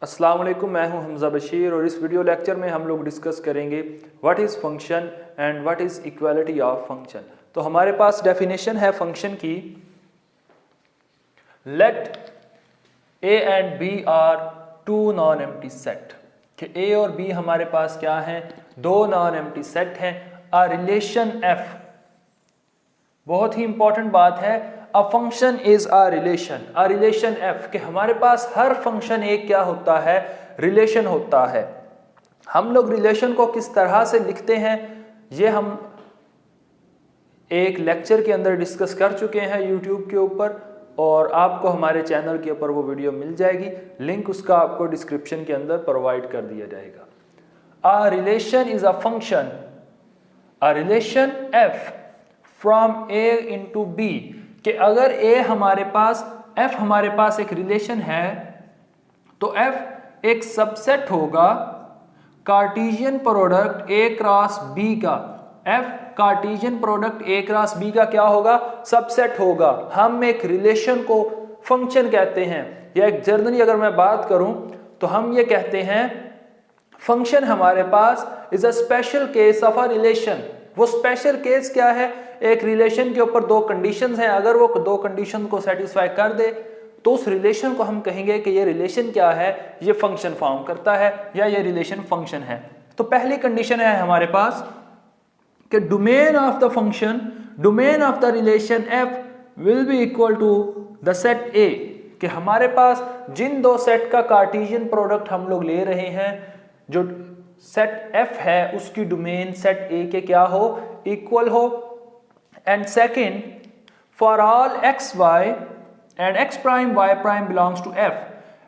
अस्सलाम वालेकुम, मैं हूं हमजा बशीर और इस वीडियो लेक्चर में हम लोग डिस्कस करेंगे what is function and what is equality of function. तो हमारे पास डेफिनेशन है फंक्शन की, let A and B are two non empty set, कि ए और बी हमारे पास क्या हैं, दो नॉन एम्प्टी सेट हैं। अ रिलेशन एफ, बहुत ही इंपॉर्टेंट बात है, a function is a relation F, कि हमारे पास हर फंक्शन एक क्या होता है, रिलेशन होता है। हम लोग रिलेशन को किस तरह से लिखते हैं ये हम एक लेक्चर के अंदर डिस्कस कर चुके हैं यूट्यूब के ऊपर, और आपको हमारे चैनल के ऊपर वो वीडियो मिल जाएगी, लिंक उसका आपको डिस्क्रिप्शन के अंदर प्रोवाइड कर दिया जाएगा। A relation is a function, a relation f from A into B, कि अगर ए हमारे पास, एफ हमारे पास एक रिलेशन है, तो एफ एक सबसेट होगा Cartesian product a cross b का। F Cartesian product a cross b का क्या होगा, सबसेट होगा। हम एक रिलेशन को फंक्शन कहते हैं, या एक जनरली अगर मैं बात करूं तो हम ये कहते हैं फंक्शन हमारे पास is a special case of a relation. वो स्पेशल केस क्या है, एक रिलेशन के ऊपर दो कंडीशंस हैं, अगर वो दो कंडीशन को सेटिस्फाई कर दे तो उस रिलेशन को हम कहेंगे कि ये रिलेशन क्या है, ये फंक्शन फॉर्म करता है या ये रिलेशन फंक्शन है। तो पहली कंडीशन है हमारे पास कि domain of the function, domain of the relation f will be equal to the set A, कि हमारे पास जिन दो सेट का कार्टेशियन प्रोडक्ट हम लोग ले रहे हैं, जो सेट एफ है उसकी डोमेन सेट ए के क्या हो, इक्वल हो। And second, for all x y and x prime y prime belongs to f,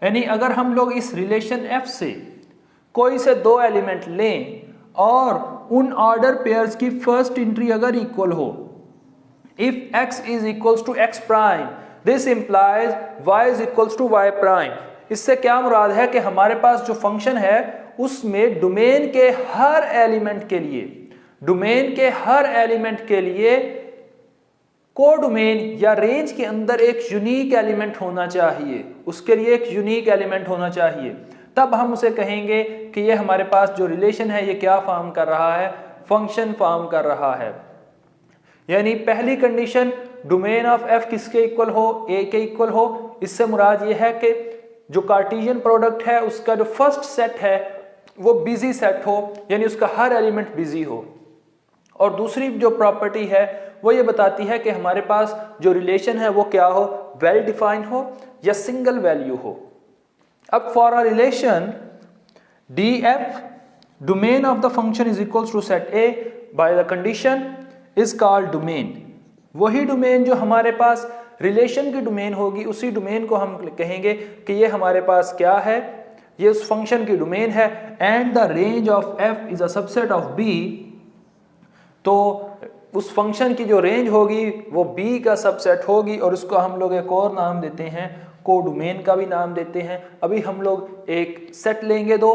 यानी अगर हम लोग इस रिलेशन एफ से कोई से दो एलिमेंट लें और उन ऑर्डर पेयर्स की फर्स्ट एंट्री अगर इक्वल हो, if x is equals to x prime this implies y is equals to y prime. इससे क्या मुराद है कि हमारे पास जो फंक्शन है उसमें डोमेन के हर एलिमेंट के लिए, डोमेन के हर एलिमेंट के लिए कोडोमेन या रेंज के अंदर एक यूनिक एलिमेंट होना चाहिए, उसके लिए एक यूनिक एलिमेंट होना चाहिए। तब हम उसे कहेंगे कि ये हमारे पास जो रिलेशन है ये क्या फॉर्म कर रहा है, फंक्शन फॉर्म कर रहा है। यानी पहली कंडीशन डोमेन ऑफ एफ किसके इक्वल हो, ए के इक्वल हो। इससे मुराद ये है कि जो कार्टेशियन प्रोडक्ट है उसका जो फर्स्ट सेट है वो बिजी सेट हो, यानी उसका हर एलिमेंट बिजी हो। और दूसरी जो प्रॉपर्टी है वो ये बताती है कि हमारे पास जो रिलेशन है वो क्या हो, वेल डिफाइंड हो या सिंगल वैल्यू हो। अब for a relation D f domain of the function is equals to set A by the condition is called domain. वही डोमेन जो हमारे पास रिलेशन की डोमेन होगी, उसी डोमेन को हम कहेंगे कि ये हमारे पास क्या है, ये उस फंक्शन की डोमेन है। And the range of f is a subset of B, तो उस फंक्शन की जो रेंज होगी वो बी का सबसेट होगी, और उसको हम लोग एक और नाम देते हैं, कोडोमेन का भी नाम देते हैं। अभी हम लोग एक सेट लेंगे दो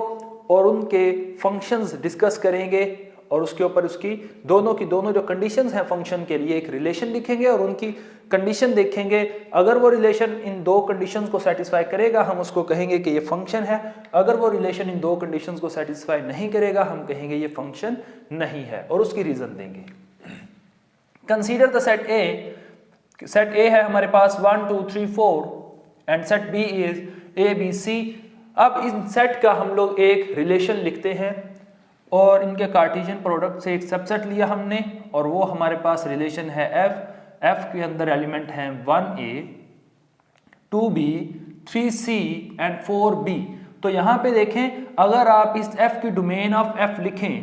और उनके फंक्शंस डिस्कस करेंगे, और उसके ऊपर उसकी दोनों की दोनों जो कंडीशंस हैं फंक्शन के लिए एक रिलेशन लिखेंगे और उनकी कंडीशन देखेंगे। अगर वो रिलेशन इन दो कंडीशंस को सेटिस्फाई करेगा हम उसको कहेंगे कि ये फंक्शन है, अगर वो रिलेशन इन दो कंडीशंस को सेटिस्फाई नहीं करेगा हम कहेंगे ये फंक्शन नहीं है, और उसकी रीजन देंगे। Consider the set A, set A है हमारे पास 1 2 3 4 and set B is A B C. अब इन सेट का हम लोग एक रिलेशन लिखते हैं और इनके कार्टेशियन प्रोडक्ट से एक सबसेट लिया हमने, और वो हमारे पास रिलेशन है एफ। एफ के अंदर एलिमेंट हैं 1a 2b 3c and 4b। तो यहाँ पे देखें, अगर आप इस एफ की डोमेन ऑफ एफ लिखें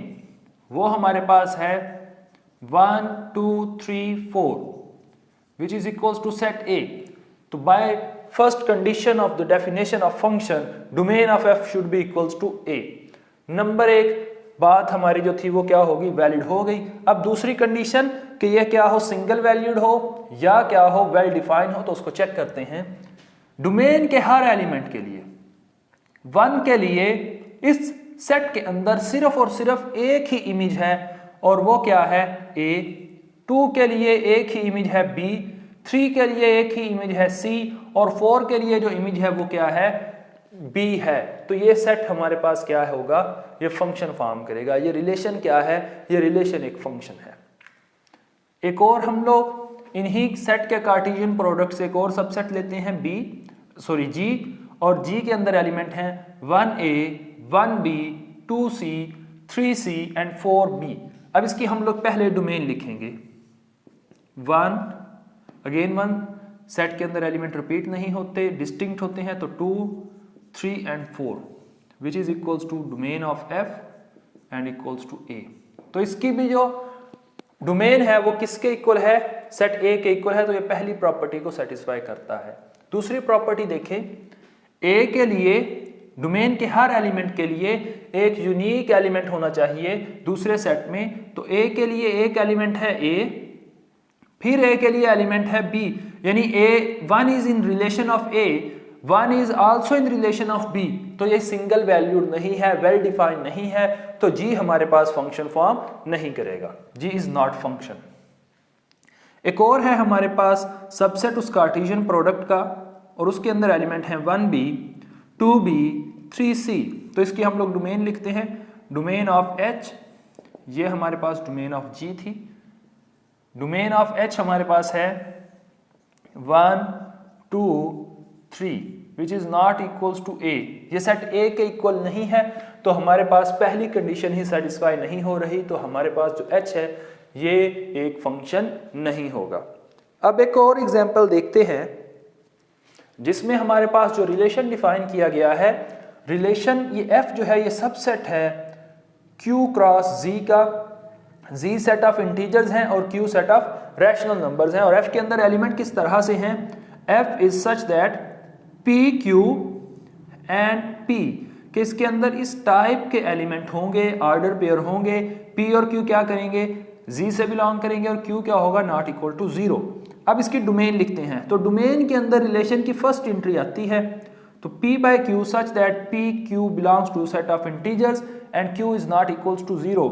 वो हमारे पास है 1 2 3 4 which is equals to set A. तो by first condition of the definition of function domain of F should be equals to A. Number एक बात हमारी जो थी वो क्या होगी, वैलिड हो गई। अब दूसरी कंडीशन कि ये क्या हो, सिंगल वैल्यूड हो या क्या हो, वेल डिफाइन हो, तो उसको चेक करते हैं। डोमेन के हर एलिमेंट के लिए 1 के लिए इस सेट के अंदर सिर्फ और सिर्फ एक ही इमेज है, और वो क्या है, A। 2 के लिए एक ही इमेज है B, 3 के लिए एक ही इमेज है C, और 4 के लिए जो इमेज है वो क्या है, बी है, तो ये सेट हमारे पास क्या होगा, ये फंक्शन फॉर्म करेगा। ये रिलेशन क्या है, ये रिलेशन एक फंक्शन है। एक और हम लोग इन्हीं सेट के कार्टेशियन प्रोडक्ट से एक और सबसेट लेते हैं जी, और जी के अंदर एलिमेंट हैं 1a, 1b, 2c, 3c and 4b। अब इसकी हम लोग पहले डोमेन लिखेंगे। 1 सेट के अंदर एलिमेंट रिपीट नहीं होते, डिस्टिंक्ट होते हैं, तो 2, 3 and 4 which is equals to domain of f and equals to a। तो इसकी भी जो डोमेन है वो किसके इक्वल है, सेट A के इक्वल है, तो ये पहली प्रॉपर्टी को सेटिस्फाई करता है। दूसरी प्रॉपर्टी देखें, A के लिए डोमेन के हर एलिमेंट के लिए एक यूनिक एलिमेंट होना चाहिए दूसरे सेट में। तो A के लिए एक एलिमेंट है A, फिर A के लिए एलिमेंट है B, यानी A1 is in relation of A, 1 is also in relation of B। तो ये सिंगल वैल्यूड नहीं है, वेल डिफाइंड नहीं है, तो G हमारे पास फंक्शन फॉर्म नहीं करेगा, G इज नॉट फंक्शन। एक और है हमारे पास सबसेट उस कार्टेशियन प्रोडक्ट का, और उसके अंदर एलिमेंट है 1b, 2b, 3c। तो इसकी हम लोग डोमेन लिखते हैं, डोमेन ऑफ H, ये हमारे पास डोमेन ऑफ G थी। डोमेन ऑफ H हमारे पास है 1, 2, 3 which is not equals to A। ये सेट A के इक्वल नहीं है, तो हमारे पास पहली कंडीशन ही सेटिस्फाई नहीं हो रही, तो हमारे पास जो H है ये एक फंक्शन नहीं होगा। अब एक और एग्जांपल देखते हैं जिसमें हमारे पास जो रिलेशन डिफाइन किया गया है, रिलेशन ये F जो है ये सबसेट है Q क्रॉस Z का। Z सेट ऑफ इंटीजर्स हैं और Q set of rational numbers हैं, और F के अंदर एलिमेंट किस तरह से हैं, F is such that P, Q and P कि इसके अंदर इस टाइप के एलिमेंट होंगे, ऑर्डर पेयर होंगे। P और Q क्या करेंगे, Z से बिलोंग करेंगे, और Q क्या होगा, नॉट इक्वल टू 0। अब इसकी डोमेन लिखते हैं, तो डोमेन के अंदर रिलेशन की फर्स्ट एंट्री आती है, तो P by Q such that P, Q belongs to set of integers and Q is not equals to 0।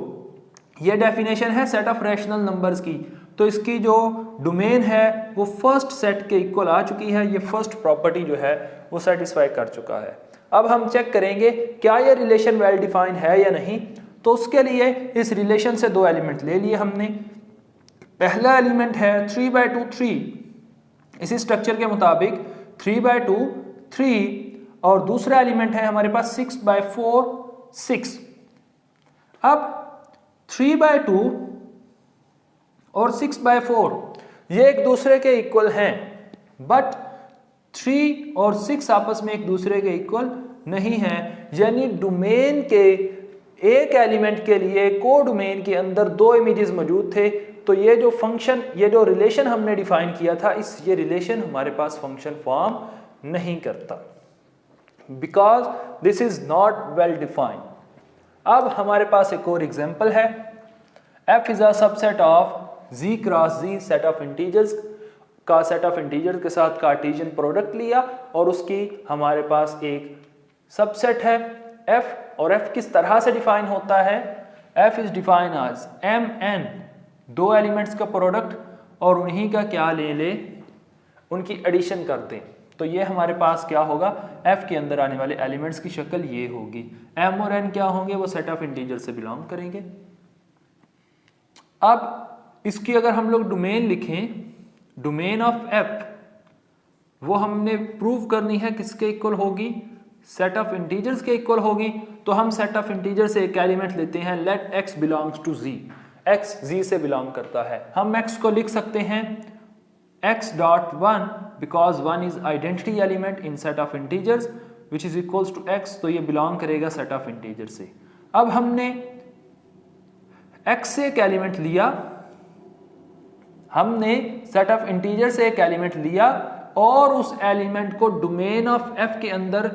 ये डेफिनेशन है सेट ऑफ रैशनल नंबर्स की, तो इसकी जो डोमेन है वो फर्स्ट सेट के इक्वल आ चुकी है। ये फर्स्ट प्रॉपर्टी जो है वो सेटिस्फाई कर चुका है। अब हम चेक करेंगे क्या ये रिलेशन वेल डिफाइंड है या नहीं। तो उसके लिए इस रिलेशन से दो एलिमेंट ले लिए हमने। पहला एलिमेंट है 3/2 3, इसी स्ट्रक्चर के मुताबिक 3/2 3, और दूसरा एलिमेंट है हमारे पास 6/4 6। अब 3/2 और 6/4 ये एक दूसरे के इक्वल हैं, बट 3 और 6 आपस में एक दूसरे के इक्वल नहीं है, यानी डोमेन के एक एलिमेंट के लिए को डोमेन के अंदर दो इमेजेस मौजूद थे। तो ये जो फंक्शन, ये जो रिलेशन हमने डिफाइन किया था, ये रिलेशन हमारे पास फंक्शन फॉर्म नहीं करता, because this is not well defined. अब हमारे पास एक और एग्जांपल है, F is a subset of Z cross Z set of integers का सेट ऑफ इंटीजर्स के साथ कार्टेशियन प्रोडक्ट लिया, और उसकी हमारे पास एक सबसेट है F, और F किस तरह से डिफाइन होता है, F is define as Mn, दो एलिमेंट्स का प्रोडक्ट, और उन्हीं का क्या ले उनकी एडिशन कर दें। तो ये हमारे पास क्या होगा, F के अंदर आने वाले एलिमेंट्स की शक्ल ये होगी। M और N क्या होंगे, वो सेट ऑफ इंटीजर से बिलोंग करेंगे। अब इसकी अगर हम लोग डोमेन लिखें, डोमेन ऑफ F वो हमने प्रूव करनी है किसके इक्वल होगी, सेट ऑफ इंटीजर्स के इक्वल होगी। तो हम सेट ऑफ इंटीजर से एक एलिमेंट लेते हैं, let x belongs to Z, x Z से बिलोंग करता है। हम x को लिख सकते हैं x.1 because 1 is identity element in set of integers which is equals to x, तो ये बिलोंग करेगा सेट ऑफ इंटीजर से। अब हमने x से एक एलिमेंट लिया, हमने सेट ऑफ इंटीजर से एक एलिमेंट लिया, और उस एलिमेंट को डोमेन ऑफ F के अंदर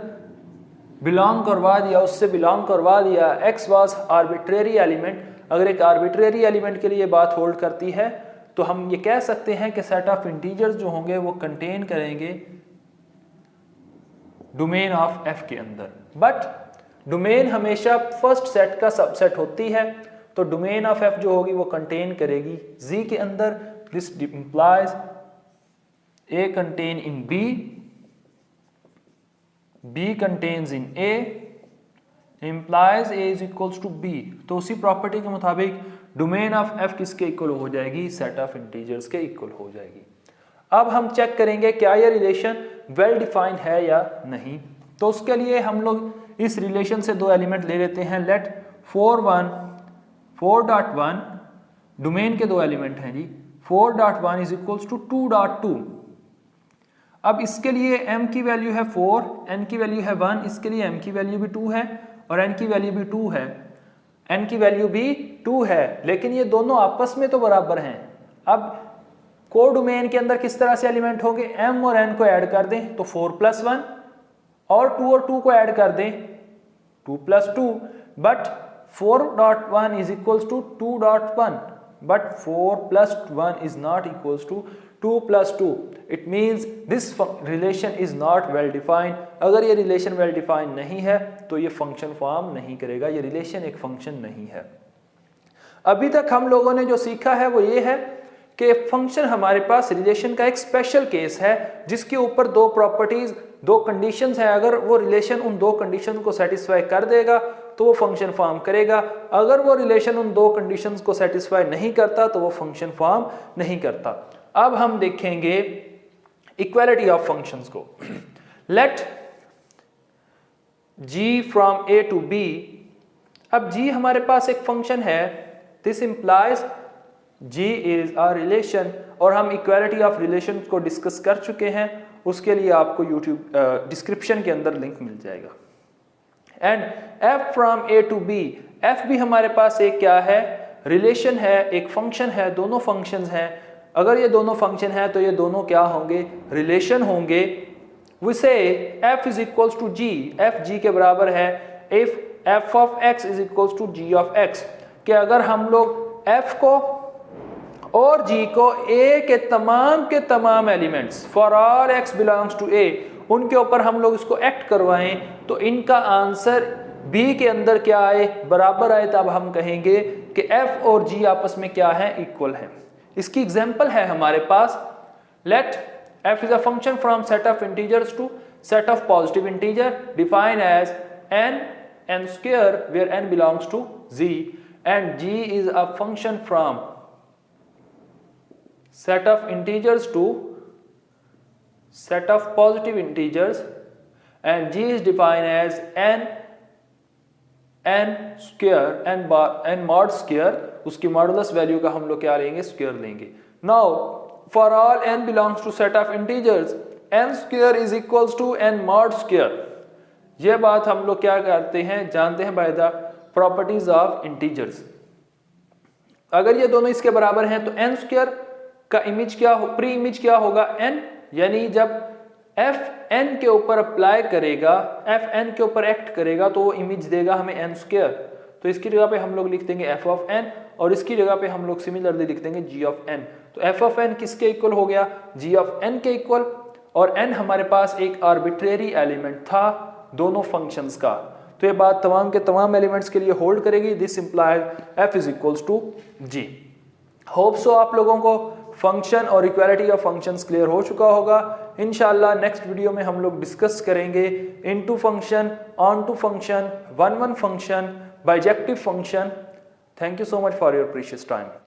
बिलोंग करवा दिया, उससे बिलोंग करवा दिया। x was arbitrary element. अगर एक आर्बिट्रेरी एलिमेंट के लिए बात होल्ड करती है, तो हम ये कह सकते हैं कि सेट ऑफ इंटीजर्स जो होंगे वो कंटेन करेंगे डोमेन ऑफ F के अंदर। बट डोमेन हमेशा फर्स्ट सेट का सबसेट होती है, तो डोमेन ऑफ F जो होगी वो कंटेन करेगी Z के अंदर। This implies A contain in B, B contains in A implies A is equals to B। तो उसी प्रॉपर्टी के मुताबिक डोमेन ऑफ F किसके इक्वल हो जाएगी, सेट ऑफ इंटीजर्स के इक्वल हो जाएगी। अब हम चेक करेंगे क्या यह रिलेशन वेल डिफाइंड है या नहीं। तो उसके लिए हम लोग इस रिलेशन से दो एलिमेंट ले लेते हैं। लेट 4.1 डोमेन के दो एलिमेंट हैं जी। 4.1 इज इक्वल्स टू 2.2। अब इसके लिए m की वैल्यू है 4, n की वैल्यू है 1, इसके लिए m की वैल्यू भी 2 है और n की वैल्यू भी 2 है, n की वैल्यू भी 2 है, लेकिन ये दोनों आपस में तो बराबर हैं। अब को डोमेन के अंदर किस तरह से एलिमेंट होंगे, m और n को ऐड कर दें तो 4+1 और 2 को ऐड कर दें 2+2, but 4.1 is equals to 2.1, but 4+1 is not equals to 2+2. It means this relation is not well defined. अगर ये relation well defined नहीं है तो ये function form नहीं करेगा, ये relation एक function नहीं है। अभी तक हम लोगों ने जो सीखा है वो ये है कि फंक्शन हमारे पास रिलेशन का एक स्पेशल केस है जिसके ऊपर दो प्रॉपर्टीज, दो कंडीशंस हैं। अगर वो रिलेशन उन दो कंडीशन को सेटिस्फाई कर देगा तो वो फंक्शन फॉर्म करेगा, अगर वो रिलेशन उन दो कंडीशंस को सेटिस्फाई नहीं करता तो वो फंक्शन फॉर्म नहीं करता। अब हम देखेंगे इक्वालिटी ऑफ फंक्शंस को। Let g from a to b। अब g हमारे पास एक फंक्शन है, this implies G is a relation, और हम इक्वालिटी ऑफ रिलेशन को डिस्कस कर चुके हैं, उसके लिए आपको यूट्यूब डिस्क्रिप्शन के अंदर लिंक मिल जाएगा। And f from a to b, f भी हमारे पास एक क्या है, रिलेशन है, एक फंक्शन है, दोनों फंक्शंस हैं। अगर ये दोनों फंक्शन है तो ये दोनों क्या होंगे, रिलेशन होंगे। We say f is equals to g, f g के बराबर है if f of x is equals to g of x, कि अगर हम लोग f को और g को a के तमाम elements for all x belongs to a, उनके ऊपर हम लोग इसको एक्ट करवाएं तो इनका आंसर b के अंदर क्या आए, बराबर आए, तब हम कहेंगे कि f और g आपस में क्या है, इक्वल है। इसकी एग्जांपल है हमारे पास, let f is a function from set of integers to set of positive integer defined as n square where n belongs to z, and g is a function from set of integers to set of positive integers, and g is defined as n square n mod square, उसकी modulus value का हम लोग क्या लेंगे, square लेंगे। Now for all n belongs to set of integers, n square is equals to n mod square। ये बात हम लोग क्या करते हैं, जानते हैं by the properties of integers. अगर ये दोनों इसके बराबर हैं तो n स्क्वायर का इमेज क्या हो, प्री इमेज क्या होगा, n, यानी जब f n के ऊपर अप्लाई करेगा, f n के ऊपर एक्ट करेगा तो वो इमेज देगा हमें n स्क्वायर। तो इसकी जगह पे हम लोग लिख देंगे f ऑफ n, और इसकी जगह पे हम लोग सिमिलरली लिख देंगे g ऑफ n। तो f ऑफ n किसके इक्वल हो गया, g ऑफ n के इक्वल, और n हमारे पास एक आर्बिट्रेरी एलिमेंट था दोनों फंक्शंस का। तो ये बात तमाम के तमाम एलिमेंट्स के लिए होल्ड करेगी। This implies f is equals to g। Hope so आप लोगों को फंक्शन और इक्वालिटी ऑफ फंक्शंस क्लियर हो चुका होगा। इंशाल्लाह नेक्स्ट वीडियो में हम लोग डिस्कस करेंगे into function, onto function, one function, bijective function. Thank you so much for your precious time.